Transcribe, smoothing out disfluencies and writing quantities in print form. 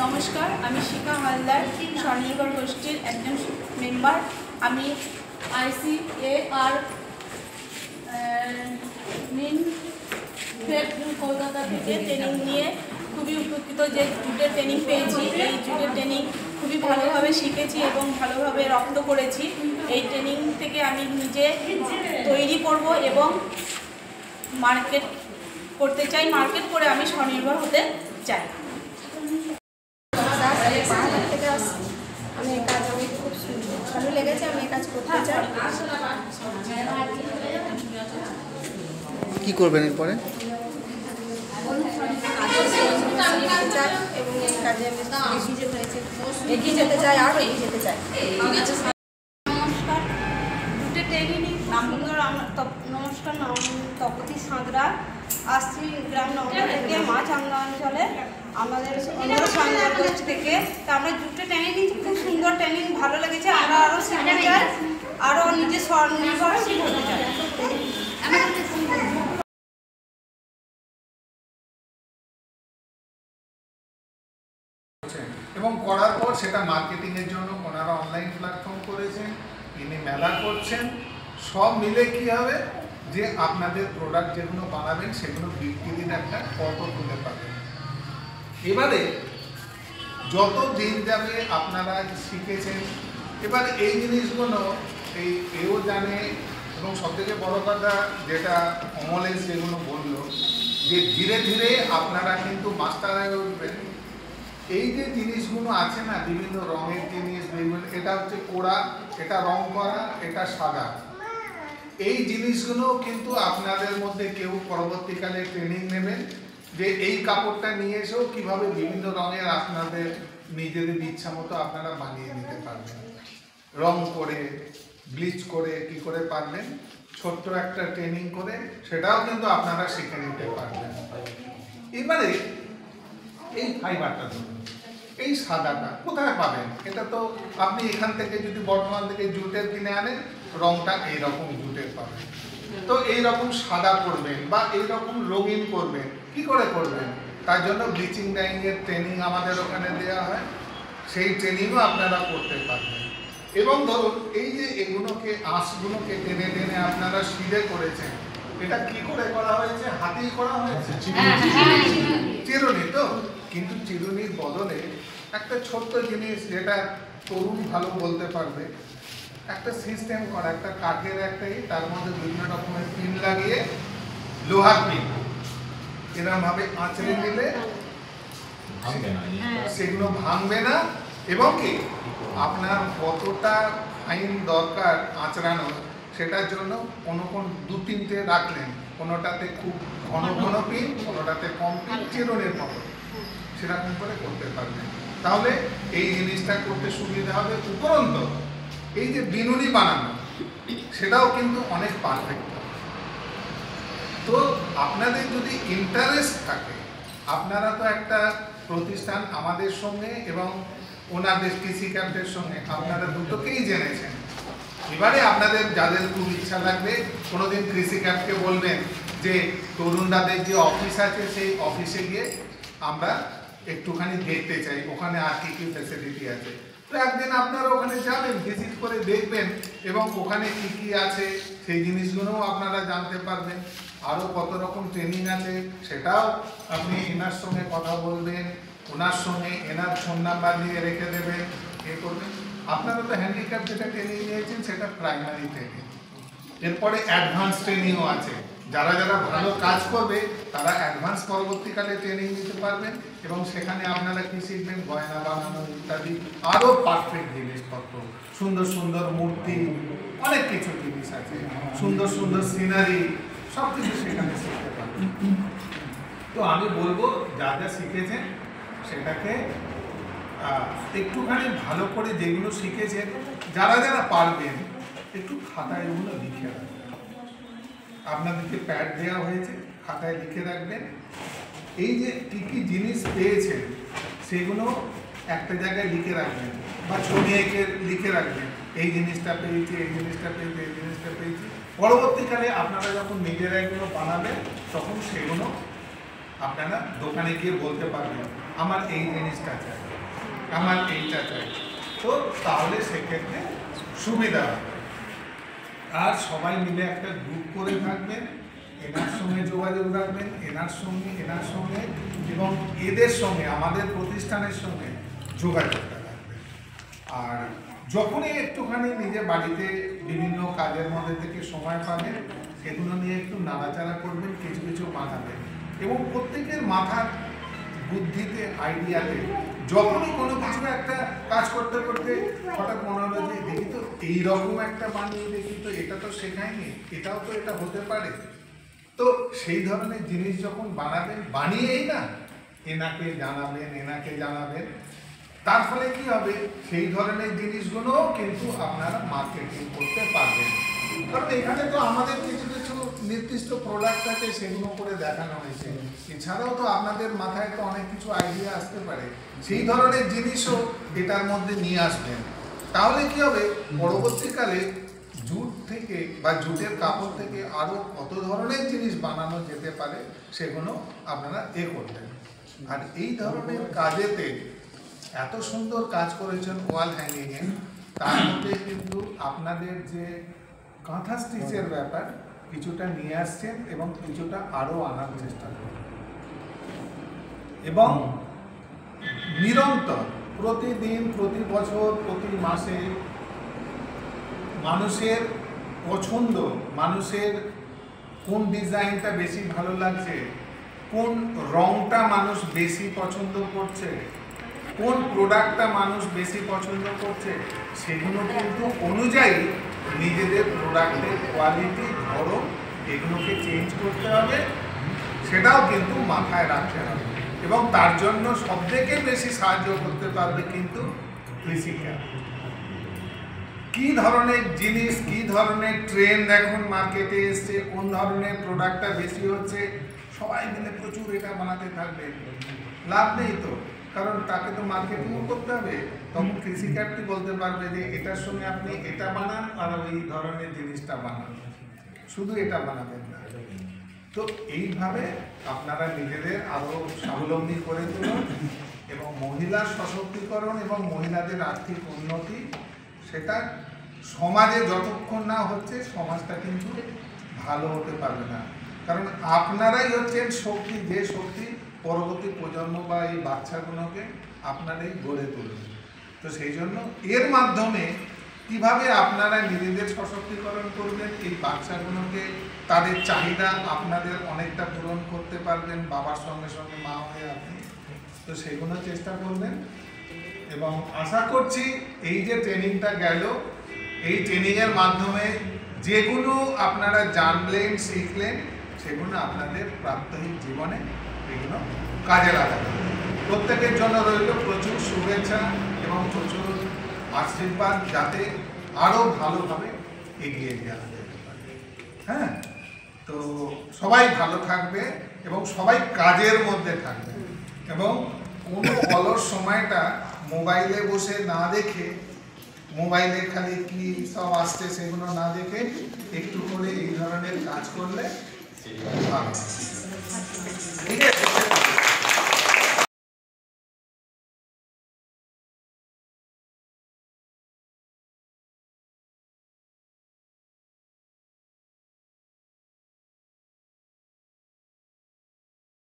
নমস্কার, আমি শিখা হালদার, স্বনির্ভর গোষ্ঠীর একজন মেম্বার। আমি ICAR কলকাতা থেকে ট্রেনিং নিয়ে খুবই উপকৃত। যে জুটের ট্রেনিং পেয়েছি, এই জুটের ট্রেনিং খুবই ভালোভাবে শিখেছি এবং ভালোভাবে রপ্ত করেছি। এই ট্রেনিং থেকে আমি নিজে তৈরি করব এবং মার্কেট করতে চাই। মার্কেট করে আমি স্বনির্ভর হতে চাই। আমি এই কাজ আমি খুব ভালো লেগেছে, আমি এই কাজ করতে চাই। কি করবেন এরপরে? চাই এবং এই কাজে আমি এগিয়ে যেতে চাই, আরও এগিয়ে যেতে চাই। নমস্কার, জুটের ট্রেনিং নমস্কার, নাম তপতি সাঁতরা। আসছি গ্রাম নগর থেকে, মাছাঙ্গা অঞ্চলে, আমাদের স্বনির্ভর গোষ্ঠী থেকে। তা আমরা জুটের ট্রেনিং নিচ্ছি, খুব সুন্দর ট্রেনিং, ভালো লেগেছে। আমরা আরও শিখতে চাই, আরও নিজে স্বনির্ভরশীল হতে চাই। এবং করার পর সেটা মার্কেটিংয়ের জন্য ওনারা অনলাইন প্ল্যাটফর্ম করেছেন, ইনি মেলা করছেন। সব মিলে কি হবে যে আপনাদের প্রোডাক্ট যেগুলো বানাবেন সেগুলো বিক্রির একটা পথ তুলে পাবেন। এবারে যত দিন যাবে আপনারা শিখেছেন, এবার এই জিনিসগুলো এও জানে। এবং সবথেকে বড় কথা যেটা অমলেশ যেগুলো বললো, যে ধীরে ধীরে আপনারা কিন্তু মাস্টার হয়ে উঠবেন। এই যে জিনিসগুলো আছে না, বিভিন্ন রঙের জিনিস, বিভিন্ন, এটা হচ্ছে কোড়া, এটা রং করা, এটা সাদা। এই জিনিসগুলো কিন্তু আপনাদের মধ্যে কেউ পরবর্তীকালে ট্রেনিং নেবেন, যে এই কাপড়টা নিয়ে এসেও কীভাবে বিভিন্ন রঙের আপনাদের নিজেদের ইচ্ছা মতো আপনারা বানিয়ে নিতে পারবেন। রং করে, ব্লিচ করে কি করে পারবেন, ছোট্ট একটা ট্রেনিং করে সেটাও কিন্তু আপনারা শিখে নিতে পারবেন। এবারে এই ফাইবারটা ধরুন, এই সাদাটা কোথায় পাবেন? এটা তো আপনি এখান থেকে যদি বর্তমান থেকে জুটের কিনে আনেন, রংটা এইরকম জুটের পাবেন। তো এইরকম সাদা করবেন বা এইরকম রঙিন করবেন, কি করে করবেন? তার জন্য ব্লিচিং ডাইংয়ের ট্রেনিং আমাদের ওখানে দেওয়া হয়, সেই ট্রেনিংও আপনারা করতে পারবেন। এবং ধরুন এই যে এগুলোকে, আঁশগুলোকে টেনে টেনে আপনারা সিধে করেছেন, এটা কি করে করা হয়েছে? হাতেই করা হয়েছে, চিরুনি তো। কিন্তু চিরুনির বদলে একটা ছোট্ট জিনিস, যেটা তরুণ ভালো বলতে পারবে, একটা সিস্টেম করা, একটা কাঠের একটাই, তার মধ্যে বিভিন্ন রকমের পিন লাগিয়ে, লোহার পিন, এরকম ভাবে আঁচড়ে নিলে সেগুলো ভাঙবে না। এবং কি আপনার কতটা ফাইন দরকার আঁচড়ানো, সেটার জন্য কোনো দু তিনটে রাখলেন, কোনোটাতে খুব ঘন ঘন পিন, কোনোটাতে কম পিন, চিরুনির মতো, সেরকম করে করতে পারবেন। তাহলে এই জিনিসটা করতে সুবিধা হবে। উপরন্ত এই যে বিনুনি বানানো, সেটাও কিন্তু অনেক পারফেক্ট। তো আপনাদের যদি ইন্টারেস্ট থাকে, আপনারা তো একটা প্রতিষ্ঠান আমাদের সঙ্গে এবং ওনাদের কৃষি ক্যাম্পের সঙ্গে আপনারা দুটোকেই জেনেছেন। এবারে আপনাদের যাদের খুব ইচ্ছা লাগবে, কোনোদিন কৃষি ক্যাম্পকে বলবেন যে তরুণদাদের যে অফিস আছে সেই অফিসে গিয়ে আমরা একটুখানি দেখতে চাই ওখানে আর কি কি ফ্যাসিলিটি আছে। তো একদিন আপনারা ওখানে যাবেন, ভিজিট করে দেখবেন এবং ওখানে কি কি আছে সেই জিনিসগুলোও আপনারা জানতে পারবেন। আরও কত রকম ট্রেনিং আছে সেটাও আপনি এনার সঙ্গে কথা বলবেন, ওনার সঙ্গে এনার ফোন নাম্বার নিয়ে রেখে দেবেন, এ করবেন। আপনারা তো হ্যান্ডিক্যাপ যেটা ট্রেনিং নিয়েছেন সেটা প্রাইমারি ট্রেনিং, এরপরে অ্যাডভান্স ট্রেনিংও আছে। যারা যারা ভালো কাজ করবে তারা অ্যাডভান্স পরবর্তীকালে ট্রেনিং নিতে পারবেন এবং সেখানে আপনারা কি শিখবেন? গয়না বানানো ইত্যাদি, আরও পারফেক্ট জিনিসপত্র, সুন্দর সুন্দর মূর্তি, অনেক কিছু জিনিস আছে, সুন্দর সুন্দর সিনারি, সব কিছু সেখানে শিখতে পারবেন। তো আমি বলবো যা যা শিখেছেন সেটাকে একটুখানি ভালো করে, যেগুলো শিখেছেন যারা যারা পারবেন একটু খাতায় ওগুলো লিখে রাখবেন। আপনাদেরকে প্যাড দেওয়া হয়েছে, খাতায় লিখে রাখবেন। এই যে কী কী জিনিস পেয়েছেন সেগুলো একটা জায়গায় লিখে রাখবেন বা ছবি এঁকে লিখে রাখবেন, এই জিনিসটা পেয়েছি, এই জিনিসটা পেয়েছি, এই জিনিসটা পেয়েছি। পরবর্তীকালে আপনারা যখন নিজেরা এগুলো বানাবেন তখন সেগুলো আপনারা দোকানে গিয়ে বলতে পারবেন আমার এই জিনিসটা চাই, আমার এইটা চাই। তো তাহলে সেক্ষেত্রে সুবিধা হবে। আর সবাই মিলে একটা গ্রুপ করে থাকবেন, এনার সঙ্গে যোগাযোগ রাখবেন, এনার সঙ্গে এবং এদের সঙ্গে আমাদের প্রতিষ্ঠানের সঙ্গে যোগাযোগটা রাখবেন। আর যখনই একটুখানি নিজে বাড়িতে বিভিন্ন কাজের মধ্যে থেকে সময় পাবেন, সেগুলো নিয়ে একটু নাড়াচাড়া করবেন, কিছু কিছু বানাবেন এবং প্রত্যেকের মাথার বুদ্ধিতে, আইডিয়াতে যখনই কোনো কিছু একটা কাজ করতে করতে হঠাৎ মনে হলো যে দেখি তো এইরকম একটা বানিয়ে দেখি তো, এটা তো শেখায়নি, এটাও তো এটা হতে পারে। তো সেই ধরনের জিনিস যখন বানাবেন, বানিয়েই না এনাকে জানাবেন, তার ফলে কি হবে, সেই ধরনের জিনিসগুলোও কিন্তু আপনারা মার্কেটিং করতে পারবেন। কারণ এখানে তো আমাদের কিছু কিছু নির্দিষ্ট প্রোডাক্ট আছে, সেগুলো করে দেখানো হয়েছে। এছাড়াও তো আপনাদের মাথায় তো অনেক কিছু আইডিয়া আসতে পারে, সেই ধরনের জিনিসও এটার মধ্যে নিয়ে আসবেন। তাহলে কি হবে, পরবর্তীকালে জুট থেকে বা জুটের কাপড় থেকে আরও কত ধরনের জিনিস বানানো যেতে পারে সেগুলো আপনারা করবেন। আর এই ধরনের কাজেতে এত সুন্দর কাজ করেছেন ওয়াল হ্যাঙ্গিংয়ে, তার মধ্যে কিন্তু আপনাদের যে কাঁথা স্টিচের ব্যাপার কিছুটা নিয়ে আসছেন এবং কিছুটা আরও আনার চেষ্টা করবেন। এবং নিরন্তর প্রতিদিন, প্রতি বছর, প্রতি মাসে মানুষের পছন্দ, মানুষের কোন ডিজাইনটা বেশি ভালো লাগছে, কোন রংটা মানুষ বেশি পছন্দ করছে, কোন প্রোডাক্টটা মানুষ বেশি পছন্দ করছে, সেগুলো কিন্তু অনুযায়ী নিজেদের প্রোডাক্টের কোয়ালিটি, ধরন এগুলোকে চেঞ্জ করতে হবে, সেটাও কিন্তু মাথায় রাখতে হবে। এবং তার জন্য সবথেকে বেশি সাহায্য করতে পারবে কিন্তু কৃষিকাজ। কি ধরনের জিনিস, কি ধরনের ট্রেন্ড এখন মার্কেটে এসছে, কোন ধরনের প্রোডাক্টটা বেশি হচ্ছে, সবাই মিলে প্রচুর এটা বানাতে থাকবে, লাভ নেই তো। কারণ তাকে তো মার্কেটিংও করতে হবে। তখন কৃষিকার্ডটি বলতে পারবে যে এটার সঙ্গে আপনি এটা বানান আর ওই ধরনের জিনিসটা বানান, শুধু এটা বানাবেন না। তো এইভাবে আপনারা নিজেদের আরো স্বাবলম্বী করে তুলুন এবং মহিলার সশক্তিকরণ এবং মহিলাদের আর্থিক উন্নতি, সেটা সমাজে যতক্ষণ না হচ্ছে সমাজটা কিন্তু ভালো হতে পারবে না। কারণ আপনারাই হচ্ছেন শক্তি, যে শক্তি পরবর্তী প্রজন্ম বা এই বাচ্চাগুলোকে আপনারাই গড়ে তুলবেন। তো সেই জন্য এর মাধ্যমে কিভাবে আপনারা নিজেদের সশক্তিকরণ করবেন, এই বাচ্চাগুলোকে তাদের চাহিদা আপনাদের অনেকটা পূরণ করতে পারবেন, বাবার সঙ্গে সঙ্গে মা হয়ে আপনি, তো সেগুলো চেষ্টা করবেন। এবং আশা করছি এই যে ট্রেনিংটা গেল, এই ট্রেনিংয়ের মাধ্যমে যেগুলো আপনারা জানলেন, শিখলেন, সেগুলো আপনাদের প্রাত্যহিক জীবনে এগুলো কাজে লাগাবেন। প্রত্যেকের জন্য রইল প্রচুর শুভেচ্ছা এবং প্রচুর আশীর্বাদ, যাতে আরও ভালোভাবে এগিয়ে যাওয়া যেতে পারে। হ্যাঁ, তো সবাই ভালো থাকবে এবং সবাই কাজের মধ্যে থাকবে এবং কোনো অলস সময়টা মোবাইলে বসে না দেখে, মোবাইলে খালি কি সব আসছে সেগুলো না দেখে একটু করে এই ধরনের কাজ করলে ভালো।